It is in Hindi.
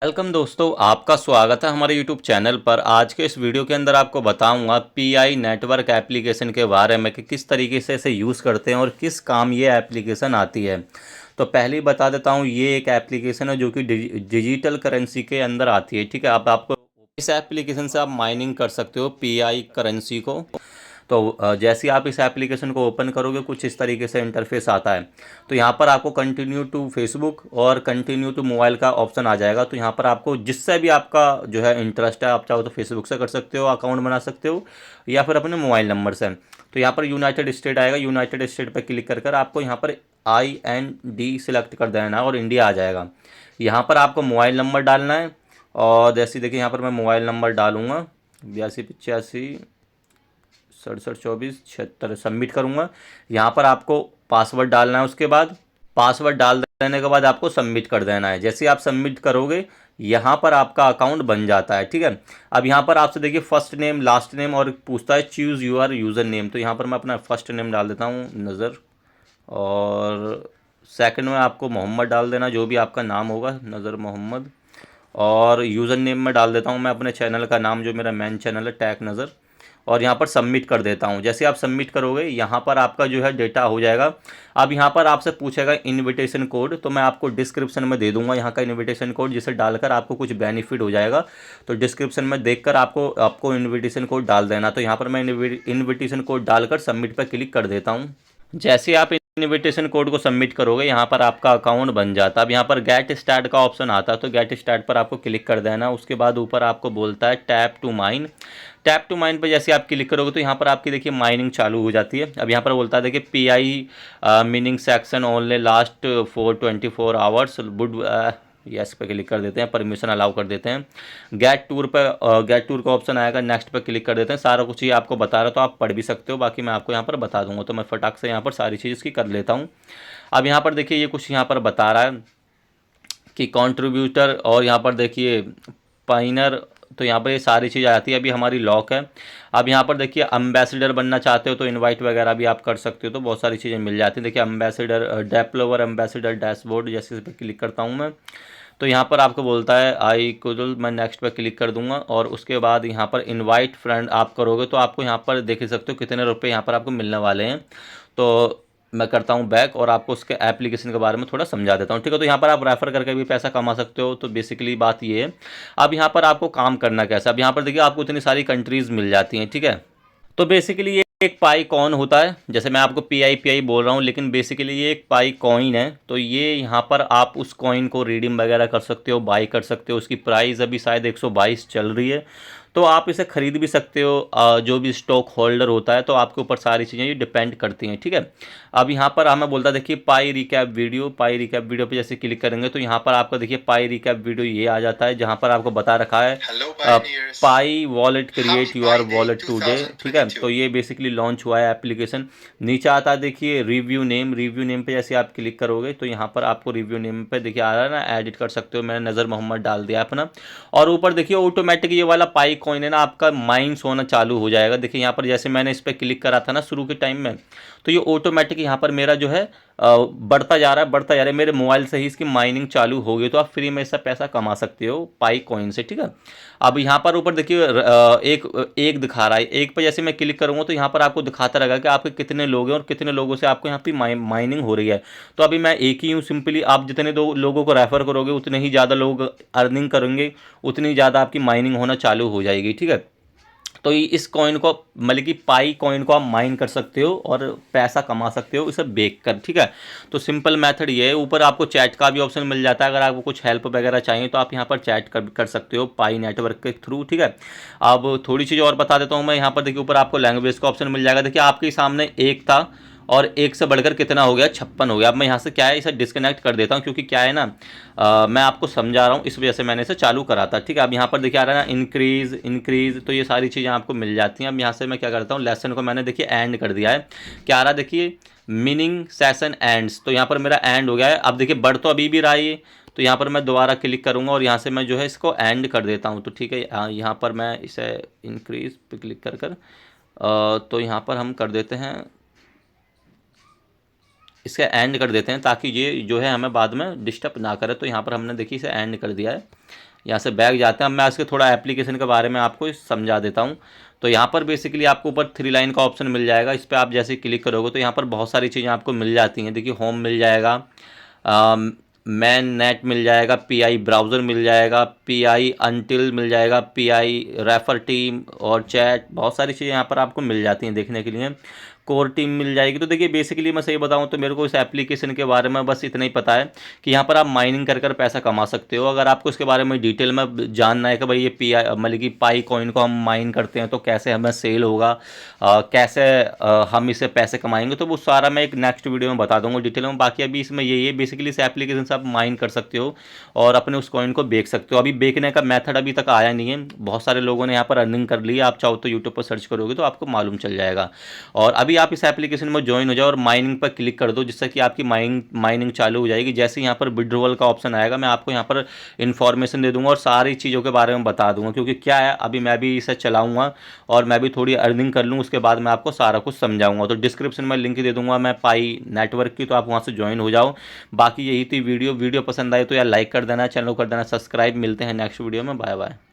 वेलकम दोस्तों, आपका स्वागत है हमारे यूट्यूब चैनल पर। आज के इस वीडियो के अंदर आपको बताऊंगा पीआई नेटवर्क एप्लीकेशन के बारे में कि किस तरीके से इसे यूज़ करते हैं और किस काम ये एप्लीकेशन आती है। तो पहले ही बता देता हूं, ये एक एप्लीकेशन है जो कि डिजिटल करेंसी के अंदर आती है। ठीक है, अब आपको इस एप्लीकेशन से आप माइनिंग कर सकते हो पीआई करेंसी को। तो जैसे ही आप इस एप्लीकेशन को ओपन करोगे कुछ इस तरीके से इंटरफेस आता है। तो यहाँ पर आपको कंटिन्यू टू फेसबुक और कंटिन्यू टू मोबाइल का ऑप्शन आ जाएगा। तो यहाँ पर आपको जिससे भी आपका जो है इंटरेस्ट है, आप चाहो तो फेसबुक से कर सकते हो, अकाउंट बना सकते हो, या फिर अपने मोबाइल नंबर से। तो यहाँ पर यूनाइटेड स्टेट आएगा, यूनाइटेड स्टेट पर क्लिक कर आपको यहाँ पर IND सिलेक्ट कर देना है और इंडिया आ जाएगा। यहाँ पर आपको मोबाइल नंबर डालना है और जैसे देखिए यहाँ पर मैं मोबाइल नंबर डालूँगा 8285 6724 76, सबमिट करूँगा। यहाँ पर आपको पासवर्ड डालना है, उसके बाद पासवर्ड डाल देने के बाद आपको सबमिट कर देना है। जैसे आप सबमिट करोगे यहाँ पर आपका अकाउंट बन जाता है। ठीक है, अब यहाँ पर आपसे देखिए फर्स्ट नेम, लास्ट नेम और पूछता है चूज़ यूर यूज़र नेम। तो यहाँ पर मैं अपना फर्स्ट नेम डाल देता हूँ नज़र, और सेकंड में आपको मोहम्मद डाल देना, जो भी आपका नाम होगा, नज़र मोहम्मद। और यूज़र नेम में डाल देता हूँ मैं अपने चैनल का नाम, जो मेरा मेन चैनल है टैग नज़र, और यहाँ पर सबमिट कर देता हूँ। जैसे आप सबमिट करोगे यहाँ पर आपका जो है डेटा हो जाएगा। अब यहाँ पर आपसे पूछेगा इनविटेशन कोड, तो मैं आपको डिस्क्रिप्शन में दे दूंगा यहाँ का इनविटेशन कोड, जिसे डालकर आपको कुछ बेनिफिट हो जाएगा। तो डिस्क्रिप्शन में देखकर आपको आपको इनविटेशन कोड डाल देना। तो यहाँ पर मैं इनविटेशन कोड डालकर सबमिट पर क्लिक कर देता हूँ। जैसे आप इनविटेशन कोड को सबमिट करोगे यहाँ पर आपका अकाउंट बन जाता है। अब यहाँ पर गेट स्टार्ट का ऑप्शन आता है, तो गेट स्टार्ट पर आपको क्लिक कर देना। उसके बाद ऊपर आपको बोलता है tap to mine. Tap to mine पर जैसे आप क्लिक करोगे तो यहाँ पर आपकी देखिए माइनिंग चालू हो जाती है। अब यहाँ पर बोलता है देखिए pi meaning section only last for 24 hours would, yes पे क्लिक कर देते हैं, परमिशन अलाउ कर देते हैं। गेट टूर पर गेट टूर का ऑप्शन आएगा, नेक्स्ट पे क्लिक कर देते हैं। सारा कुछ ये आपको बता रहा, तो आप पढ़ भी सकते हो, बाकी मैं आपको यहाँ पर बता दूंगा। तो मैं फटाक से यहाँ पर सारी चीज़ की कर लेता हूँ। अब यहाँ पर देखिए ये कुछ यहाँ पर बता रहा है कि कंट्रीब्यूटर, और यहाँ पर देखिए पाइनर। तो यहाँ पर ये सारी चीज़ आ जाती है। अभी हमारी लॉक है। अब यहाँ पर देखिए अम्बेसडर बनना चाहते हो तो इनवाइट वगैरह भी आप कर सकते हो, तो बहुत सारी चीज़ें मिल जाती हैं। देखिए अम्बेसडर, डेवलपर अम्बेसडर डैशबोर्ड, जैसे इस पर क्लिक करता हूँ मैं, तो यहाँ पर आपको बोलता है आई कुडल, मैं नेक्स्ट पर क्लिक कर दूंगा। और उसके बाद यहाँ पर इनवाइट फ्रेंड आप करोगे तो आपको यहाँ पर देख सकते हो कितने रुपए यहाँ पर आपको मिलने वाले हैं। तो मैं करता हूँ बैक और आपको उसके एप्लीकेशन के बारे में थोड़ा समझा देता हूँ। ठीक है, तो यहाँ पर आप रेफर करके भी पैसा कमा सकते हो। तो बेसिकली बात ये है। अब यहाँ पर आपको काम करना कैसा, अब यहाँ पर देखिए आपको इतनी सारी कंट्रीज़ मिल जाती हैं। ठीक है, तो बेसिकली ये एक पाई कॉइन होता है। जैसे मैं आपको पीआई बोल रहा हूँ, लेकिन बेसिकली ये एक पाई कॉइन है। तो ये यहाँ पर आप उस कॉइन को रिडीम वगैरह कर सकते हो, बाई कर सकते हो। उसकी प्राइस अभी शायद 122 चल रही है, तो आप इसे ख़रीद भी सकते हो। जो भी स्टॉक होल्डर होता है, तो आपके ऊपर सारी चीज़ें ये डिपेंड करती हैं। ठीक है, अब यहाँ पर हमें बोलता है देखिए पाई रिकैप वीडियो। पाई रिकैप वीडियो पे जैसे क्लिक करेंगे तो यहाँ पर आपको देखिए पाई रिकैप वीडियो ये आ जाता है, जहाँ पर आपको बता रखा है Pi wallet create your wallet today. ठीक है, तो ये बेसिकली लॉन्च हुआ है एप्लीकेशन। नीचे आता है देखिए रिव्यू नेम। रिव्यू नेम पे जैसे आप क्लिक करोगे तो यहाँ पर आपको रिव्यू नेम पे देखिए आ रहा है ना, एडिट कर सकते हो। मैंने नज़र मोहम्मद डाल दिया अपना। और ऊपर देखिए ऑटोमेटिक ये वाला पाई कॉइन है ना, आपका माइंस होना चालू हो जाएगा। देखिए यहाँ पर जैसे मैंने इस पर क्लिक करा था ना शुरू के टाइम में, तो ये ऑटोमेटिक यहाँ पर मेरा जो है बढ़ता जा रहा है, बढ़ता जा रहा है। मेरे मोबाइल से ही इसकी माइनिंग चालू हो गई। तो आप फ्री में इससे पैसा कमा सकते हो पाई कॉइन से। ठीक है, अब यहाँ पर ऊपर देखिए एक एक दिखा रहा है। एक पर जैसे मैं क्लिक करूँगा तो यहाँ पर आपको दिखाता रहेगा कि आपके कितने लोग हैं और कितने लोगों से आपको यहाँ पे माइनिंग हो रही है। तो अभी मैं एक ही हूँ सिंपली। आप जितने दो लोगों को रेफर करोगे उतने ही ज़्यादा लोग अर्निंग करेंगे, उतनी ज़्यादा आपकी माइनिंग होना चालू हो जाएगी। ठीक है, तो इस कॉइन को, मतलब कि पाई कॉइन को आप माइन कर सकते हो और पैसा कमा सकते हो इसे बेच कर। ठीक है, तो सिंपल मेथड ये है। ऊपर आपको चैट का भी ऑप्शन मिल जाता है, अगर आपको कुछ हेल्प वगैरह चाहिए तो आप यहाँ पर चैट कर सकते हो पाई नेटवर्क के थ्रू। ठीक है, अब थोड़ी चीज़ और बता देता हूँ मैं। यहाँ पर देखिए ऊपर आपको लैंग्वेज का ऑप्शन मिल जाएगा। देखिए आपके सामने एक था और एक से बढ़कर कितना हो गया, 56 हो गया। अब मैं यहाँ से क्या है इसे डिस्कनेक्ट कर देता हूँ, क्योंकि क्या है ना, मैं आपको समझा रहा हूँ, इस वजह से मैंने इसे चालू करा था। ठीक है, अब यहाँ पर देखिए आ रहा है ना इंक्रीज, तो ये सारी चीज़ें आपको मिल जाती हैं। अब यहाँ से मैं क्या करता हूँ, लेसन को मैंने देखिए एंड कर दिया है। क्या आ रहा है देखिए मीनिंग सेशन एंड्स, तो यहाँ पर मेरा एंड हो गया है। अब देखिए बढ़ तो अभी भी रहा है, तो यहाँ पर मैं दोबारा क्लिक करूँगा और यहाँ से मैं जो है इसको एंड कर देता हूँ। तो ठीक है, यहाँ पर मैं इसे इंक्रीज पे क्लिक कर तो यहाँ पर हम कर देते हैं, इसका एंड कर देते हैं, ताकि ये जो है हमें बाद में डिस्टर्ब ना करे। तो यहाँ पर हमने देखिए इसे एंड कर दिया है। यहाँ से बैक जाते हैं। अब मैं इसके थोड़ा एप्लीकेशन के बारे में आपको समझा देता हूँ। तो यहाँ पर बेसिकली आपको ऊपर 3 लाइन का ऑप्शन मिल जाएगा, इस पर आप जैसे क्लिक करोगे तो यहाँ पर बहुत सारी चीज़ें आपको मिल जाती हैं। देखिए होम मिल जाएगा, मैन नेट मिल जाएगा, पीआई ब्राउज़र मिल जाएगा, पीआई अनटिल मिल जाएगा, पीआई रेफर टीम और चैट, बहुत सारी चीज़ें यहाँ पर आपको मिल जाती हैं देखने के लिए। कोर टीम मिल जाएगी। तो देखिए बेसिकली मैं सही बताऊं तो मेरे को इस एप्लीकेशन के बारे में बस इतना ही पता है कि यहाँ पर आप माइनिंग कर कर पैसा कमा सकते हो। अगर आपको इसके बारे में डिटेल में जानना है कि भाई ये पी आई मतलब कि पाई कॉइन को हम माइन करते हैं तो कैसे हमें सेल होगा, कैसे हम इससे पैसे कमाएंगे, तो वो सारा मैं एक नेक्स्ट वीडियो में बता दूंगा डिटेल में। बाकी अभी इसमें यही है बेसिकली, इस एप्लीकेशन से आप माइन कर सकते हो और अपने उस कॉइन को बेच सकते हो। अभी बेचने का मेथड अभी तक आया नहीं है, बहुत सारे लोगों ने यहाँ पर अर्निंग कर ली है। आप चाहो तो यूट्यूब पर सर्च करोगे तो आपको मालूम चल जाएगा। और अभी आप इस एप्लीकेशन में ज्वाइन हो जाओ और माइनिंग पर क्लिक कर दो, जिससे कि आपकी माइनिंग चालू हो जाएगी। जैसे यहाँ पर विड्रॉवल का ऑप्शन आएगा मैं आपको यहाँ पर इन्फॉर्मेशन दे दूंगा और सारी चीज़ों के बारे में बता दूंगा, क्योंकि क्या है अभी मैं भी इसे चलाऊंगा और मैं भी थोड़ी अर्निंग कर लूँ, उसके बाद मैं आपको सारा कुछ समझाऊंगा। तो डिस्क्रिप्शन में लिंक दे दूंगा मैं पाई नेटवर्क की, तो आप वहाँ से ज्वाइन हो जाओ। बाकी यही थी वीडियो पसंद आई तो यार लाइक कर देना, चैनल को कर देना सब्सक्राइब। मिलते हैं नेक्स्ट वीडियो में, बाय बाय।